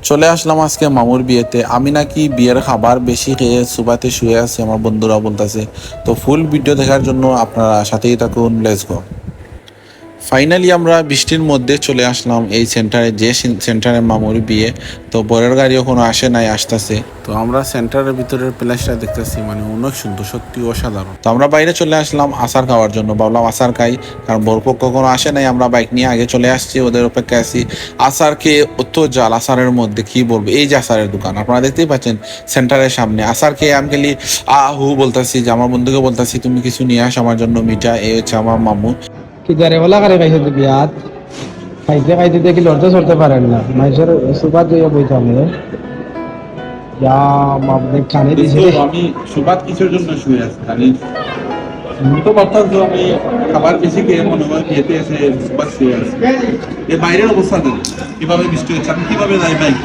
চলে আসলাম আজকে মামুর বিয়েতে। আমি নাকি বিয়ের খাবার বেশি খেয়ে সুবাতে শুয়ে আছি, আমার বন্ধুরা বলতেছে। তো ফুল ভিডিও দেখার জন্য আপনারা সাথেই থাকুন, লেটস গো। ফাইনালি আমরা বৃষ্টির মধ্যে চলে আসলাম এই সেন্টারে, যে সেন্টারে মামুর বিয়ে। তো বরের গাড়িও কোনো আসে নাই, আসতেছে। তো আমরা সেন্টারের ভিতরের প্লেসটা দেখতেছি, মানে অনেক সুন্দর, সত্যি অসাধারণ। তো আমরা বাইরে চলে আসলাম আচার খাওয়ার জন্য, ভাবলাম আচার খাই, কারণ বরপক্ষ কোনো আসে নাই। আমরা বাইক নিয়ে আগে চলে আসছি, ওদের অপেক্ষায় আছি। আচার খেয়ে অত জাল, আচারের মধ্যে কি বলবো। এই যে আচারের দোকান আপনারা দেখতেই পাচ্ছেন সেন্টারের সামনে, আচার খেয়ে আমি খালি আহু বলতেছি, যে আমার বন্ধুকে বলতেছি তুমি কিছু নিয়ে আস আমার জন্য মিঠা। এই হচ্ছে আমার মামু। কি জারে বলা করে খাইছে তো বিয়াত খাইতে খাইতে দেখি লড়তে চড়তে পারেন না মানুষের সুপার দিয়ে বইতাম যা আপনি কানে দিছে রে। আমি সুবাদ কিসের জন্য শুয়ে আছি জানিস? তুমি তো ভাবতাম তো আমি খাবার বেশি খেয়ে মনে হয় খেতে এসে সুবাদ শুয়ে আছি। এই বাইরের অবস্থা দেখো কিভাবে বৃষ্টি হচ্ছে, আমি কিভাবে যাই বাইক